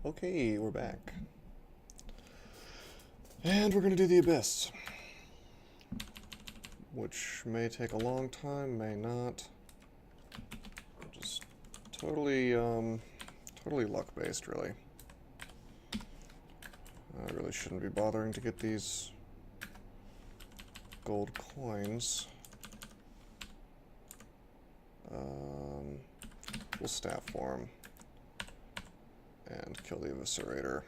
Okay, we're back. And we're gonna do the Abyss. Which may take a long time, may not. Just totally, totally luck-based, really. I really shouldn't be bothering to get these gold coins. We'll staff form and kill the Eviscerator.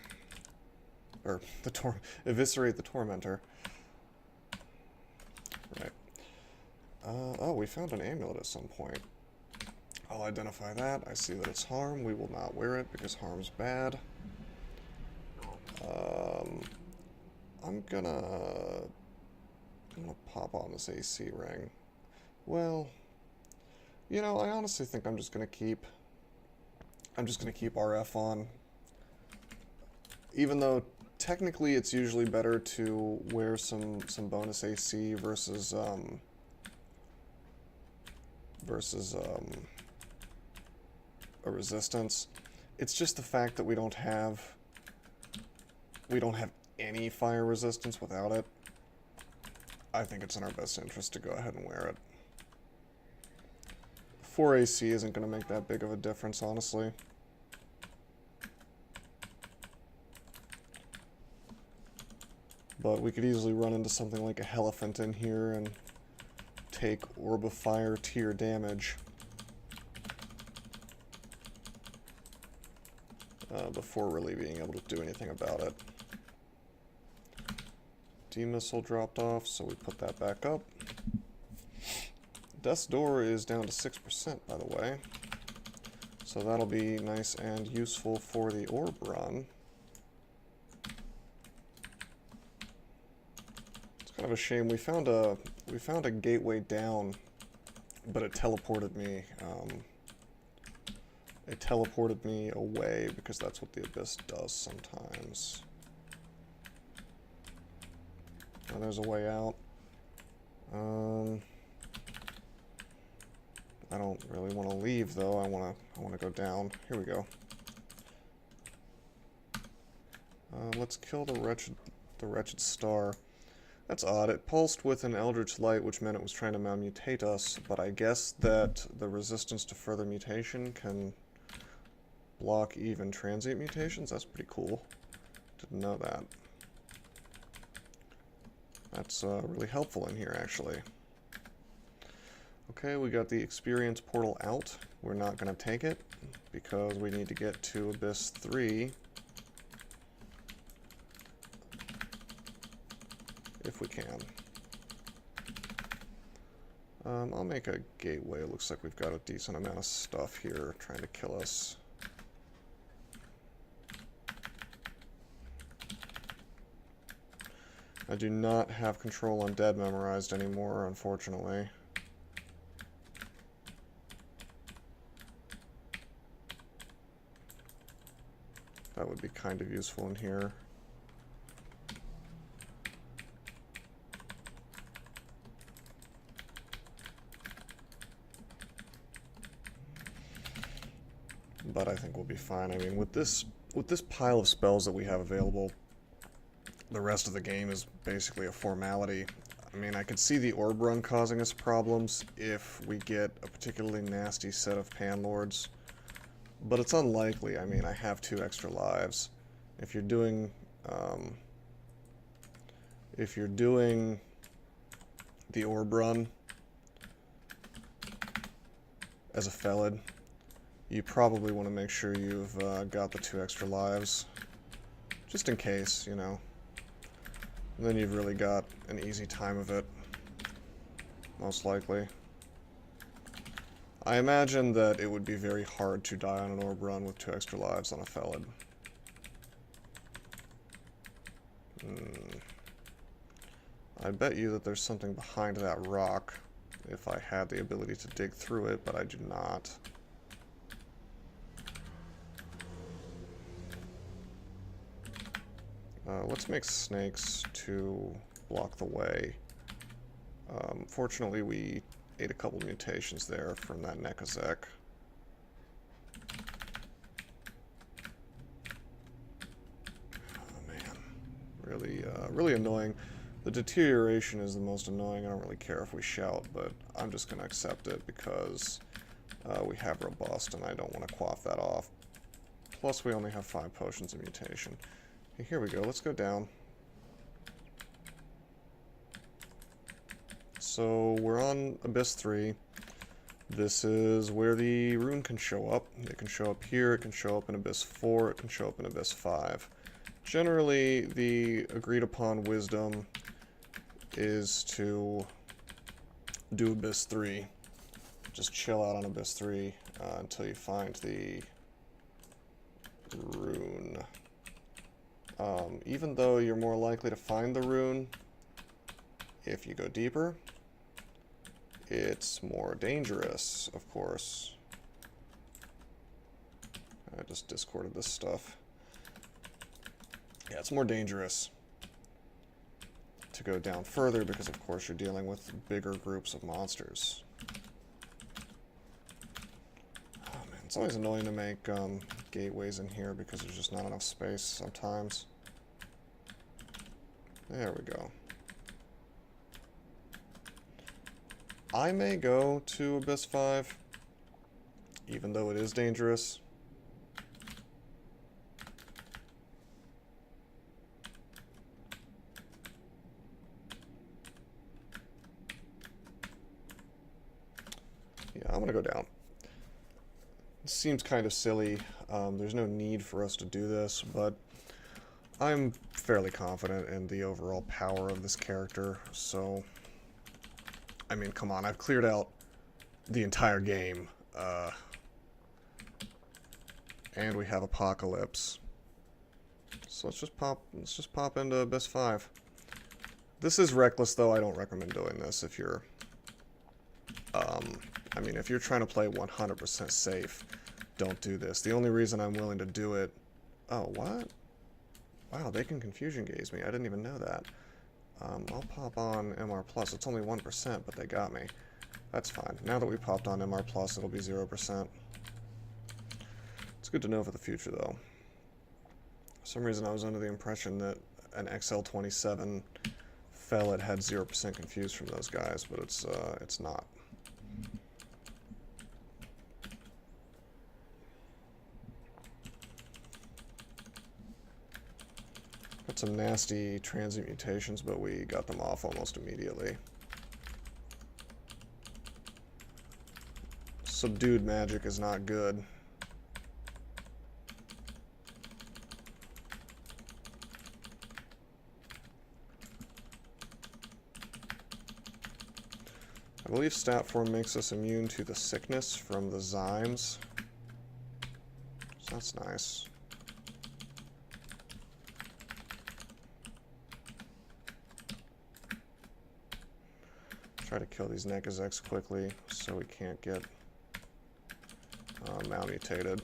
Or eviscerate the Tormentor. Right. Oh, we found an amulet at some point. I'll identify that. I see that it's harm. We will not wear it because harm's bad. I'm gonna pop on this AC ring. Well, you know, I honestly think I'm just gonna keep RF on. Even though technically it's usually better to wear some bonus AC versus a resistance. It's just the fact that we don't have any fire resistance without it. I think it's in our best interest to go ahead and wear it. 4 AC isn't going to make that big of a difference, honestly. But we could easily run into something like a Elephant in here and take Orb of Fire tier damage. Before really being able to do anything about it. D-Missile dropped off, so we put that back up. Death's Door is down to 6%, by the way. So that'll be nice and useful for the orb run. It's kind of a shame. We found a gateway down, but it teleported me. It teleported me away because that's what the Abyss does sometimes. Oh, there's a way out. I don't really want to leave though. I want to go down. Here we go. Let's kill the wretched star. That's odd. It pulsed with an Eldritch Light, which meant it was trying to malmutate us. But I guess that the resistance to further mutation can block even transient mutations. That's pretty cool. Didn't know that. That's really helpful in here, actually. Okay, we got the experience portal out. We're not going to take it because we need to get to Abyss 3 if we can. I'll make a gateway. It looks like we've got a decent amount of stuff here trying to kill us. I do not have control on Dead memorized anymore, unfortunately. That would be kind of useful in here. But I think we'll be fine. I mean, with this pile of spells that we have available, the rest of the game is basically a formality. I mean, I could see the orb run causing us problems if we get a particularly nasty set of Panlords, but it's unlikely. I mean, I have 2 extra lives. If you're doing the orb run as a Felid, you probably want to make sure you've got the 2 extra lives, just in case, you know. And then you've really got an easy time of it, most likely. I imagine that it would be very hard to die on an orb run with 2 extra lives on a Felid. I bet you that there's something behind that rock if I had the ability to dig through it, but I do not. Let's make snakes to block the way. Fortunately, we ate a couple mutations there from that Nekazek. Really annoying. The deterioration is the most annoying. I don't really care if we shout, but I'm just going to accept it because we have robust, and I don't want to quaff that off. Plus, we only have 5 potions of mutation. Okay, here we go. Let's go down. So we're on Abyss 3. This is where the rune can show up. It can show up here, it can show up in Abyss 4, it can show up in Abyss 5. Generally, the agreed upon wisdom is to do Abyss 3. Just chill out on Abyss 3 until you find the rune. Even though you're more likely to find the rune if you go deeper, it's more dangerous, of course. I just discorded this stuff. Yeah, it's more dangerous to go down further because, of course, you're dealing with bigger groups of monsters. Oh, man, it's always annoying to make gateways in here because there's just not enough space sometimes. There we go. I may go to Abyss 5, even though it is dangerous. Yeah, I'm gonna go down. It seems kind of silly. There's no need for us to do this, but I'm fairly confident in the overall power of this character, so... I mean, come on, I've cleared out the entire game, and we have Apocalypse. So let's just pop into Abyss 5. This is reckless, though. I don't recommend doing this if you're, I mean, if you're trying to play 100% safe, don't do this. The only reason I'm willing to do it... Oh, what? Wow, they can confusion gaze me. I didn't even know that. I'll pop on MR+. It's only 1%, but they got me. That's fine. Now that we popped on MR+, it'll be 0%. It's good to know for the future, though. For some reason, I was under the impression that an XL27 Felid had 0% confused from those guys, but it's not. Got some nasty transient mutations, but we got them off almost immediately. Subdued magic is not good. I believe stat form makes us immune to the sickness from the zymes. So that's nice. Try to kill these Nekazeks quickly so we can't get malmutated.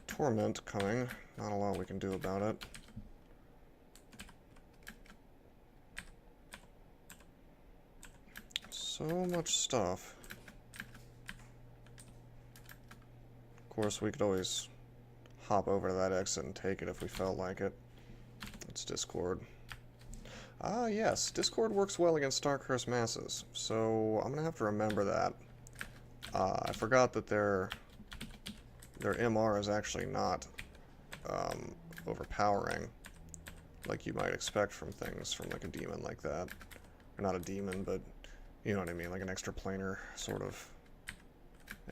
Torment coming. Not a lot we can do about it. So much stuff. Of course, we could always hop over to that exit and take it if we felt like it. It's Discord. Ah, yes, Discord works well against Starcurse masses, so I'm gonna have to remember that. I forgot that their MR is actually not overpowering, like you might expect from things from like a demon like that. Or not a demon, but you know what I mean, like an extraplanar sort of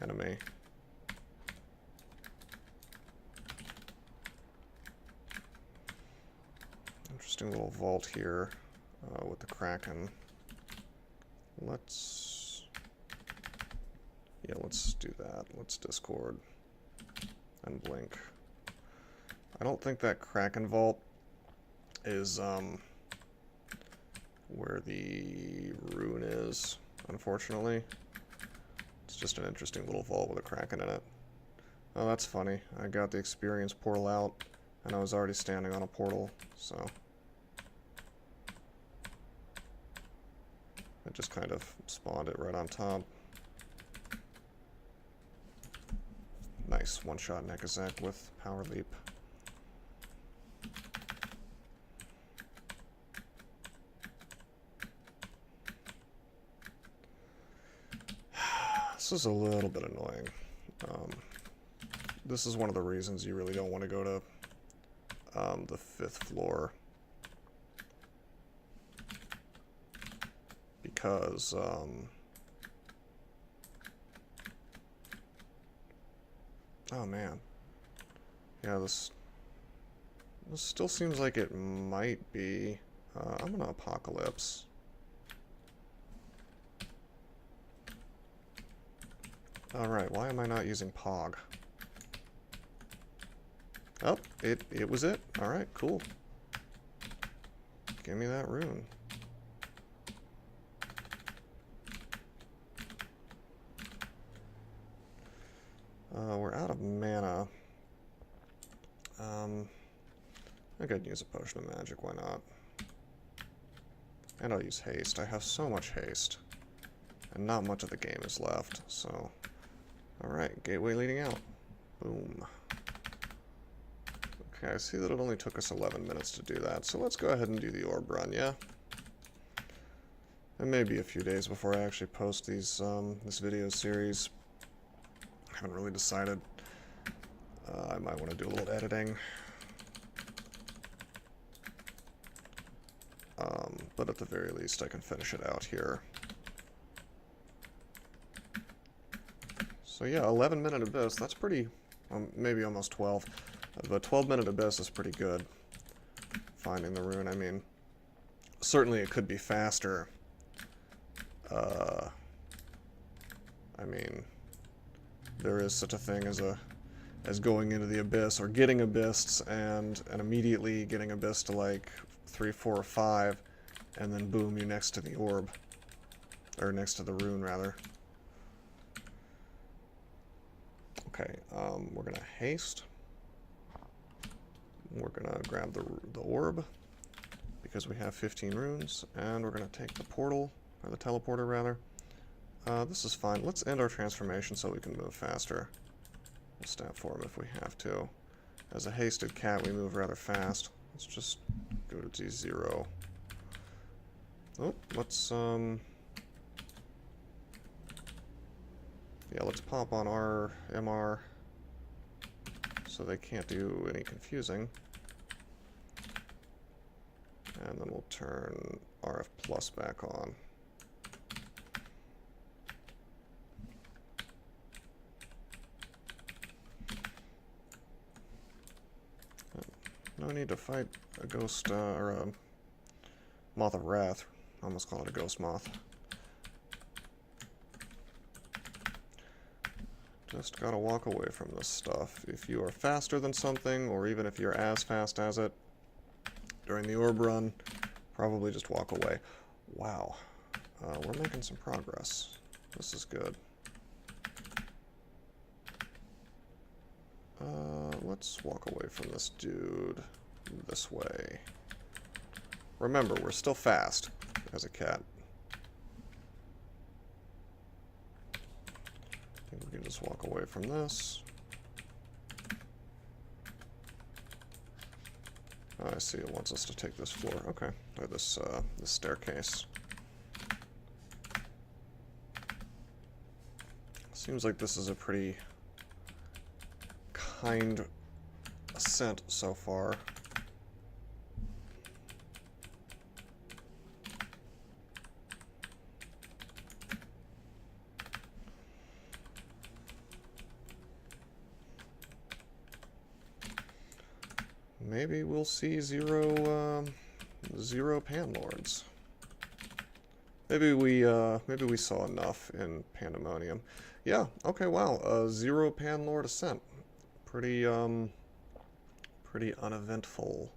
enemy. Interesting little vault here with the Kraken. Let's do that. Let's Discord and blink. I don't think that Kraken vault is where the rune is, unfortunately. It's just an interesting little vault with a Kraken in it. Oh, that's funny. I got the experience portal out, and I was already standing on a portal, so... It just kind of spawned it right on top. Nice, one-shot Nekazek with Power Leap. This is a little bit annoying. This is one of the reasons you really don't want to go to the 5th floor. Because, oh man. Yeah, this still seems like it might be. I'm gonna Apocalypse. Alright, why am I not using Pog? Oh, it was it. Alright, cool. Give me that rune. We're out of mana. I could use a potion of magic, why not? And I'll use haste. I have so much haste. And not much of the game is left, so... Alright, gateway leading out. Boom. Okay, I see that it only took us 11 minutes to do that, so let's go ahead and do the orb run, yeah? It may be a few days before I actually post these, this video series. I haven't really decided. I might want to do a little editing. But at the very least, I can finish it out here. So yeah, 11-minute Abyss, that's pretty, maybe almost 12. But 12-minute Abyss is pretty good. Finding the rune, I mean, certainly it could be faster. I mean, there is such a thing as going into the Abyss, or getting Abyssed, and immediately getting Abyssed to like 3, 4, or 5, and then boom, you're next to the orb. Or next to the rune, rather. Okay, we're gonna haste. We're gonna grab the orb, because we have 15 runes, and we're gonna take the portal, or the teleporter rather. This is fine. Let's end our transformation so we can move faster. We'll stab for him if we have to. As a hasted cat, we move rather fast. Let's just go to D0. Oh, let's, yeah, let's pop on our MR so they can't do any confusing. And then we'll turn RF plus back on. No need to fight a ghost, or a Moth of Wrath. I almost call it a ghost moth. Just gotta walk away from this stuff. If you are faster than something, or even if you're as fast as it, during the orb run, probably just walk away. Wow. We're making some progress. This is good. Let's walk away from this dude this way. Remember, we're still fast as a cat. I think we can just walk away from this. Oh, I see, it wants us to take this floor. Okay, or this staircase. Seems like this is a pretty kind ascent so far. Maybe we'll see zero Panlords. Maybe we saw enough in Pandemonium. Yeah, okay, wow. 0 Panlord Ascent. Pretty uneventful.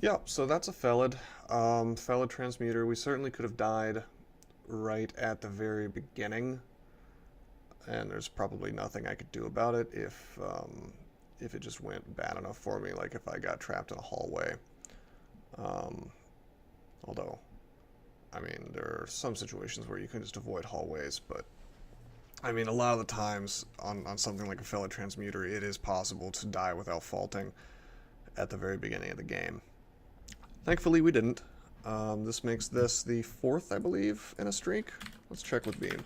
Yeah, so that's a Felid. Felid Transmuter. We certainly could have died right at the very beginning, and there's probably nothing I could do about it if it just went bad enough for me, like if I got trapped in a hallway. Although, I mean, there are some situations where you can just avoid hallways, but I mean, a lot of the times on something like a Felid Transmuter, it is possible to die without faulting at the very beginning of the game. Thankfully, we didn't. This makes this the 4th, I believe, in a streak. Let's check with Beam.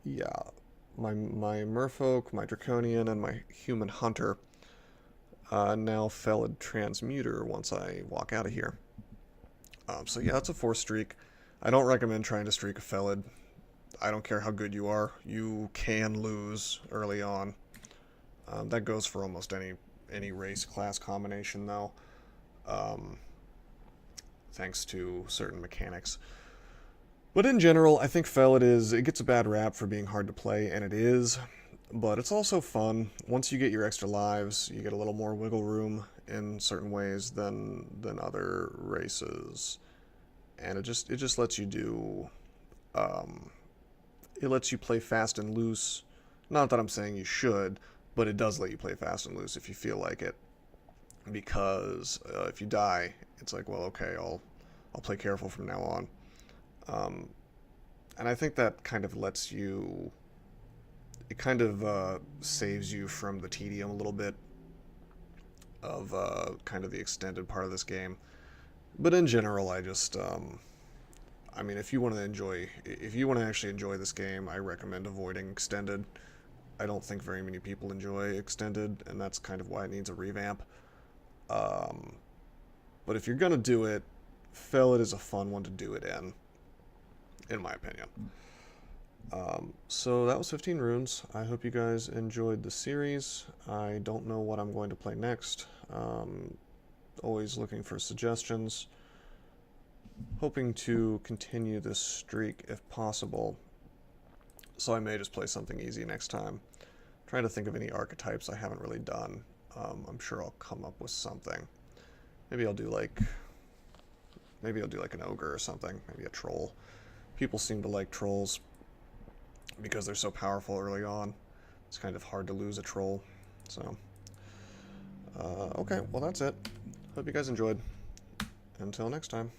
Yeah, my Merfolk, my Draconian, and my Human Hunter now Felid Transmuter once I walk out of here. So yeah, it's a 4th streak. I don't recommend trying to streak a Felid. I don't care how good you are. You can lose early on. That goes for almost any race class combination, though. Thanks to certain mechanics. But in general, I think Felid it gets a bad rap for being hard to play, and it is. But it's also fun. Once you get your extra lives, you get a little more wiggle room in certain ways than other races. And it just lets you do, it lets you play fast and loose. Not that I'm saying you should, but it does let you play fast and loose if you feel like it. Because if you die, it's like, well, okay, I'll play careful from now on. And I think that kind of lets you, it kind of saves you from the tedium a little bit of kind of the extended part of this game. But in general, I just, I mean, if you want to actually enjoy this game, I recommend avoiding extended. I don't think very many people enjoy extended, and that's kind of why it needs a revamp. But if you're gonna do it, Felid is a fun one to do it in my opinion. So that was 15 runes. I hope you guys enjoyed the series. I don't know what I'm going to play next. Always looking for suggestions. Hoping to continue this streak if possible. So I may just play something easy next time. Trying to think of any archetypes I haven't really done. I'm sure I'll come up with something. Maybe I'll do like an ogre or something. Maybe a troll. People seem to like trolls because they're so powerful early on. It's kind of hard to lose a troll. So, okay, well that's it. Hope you guys enjoyed. Until next time.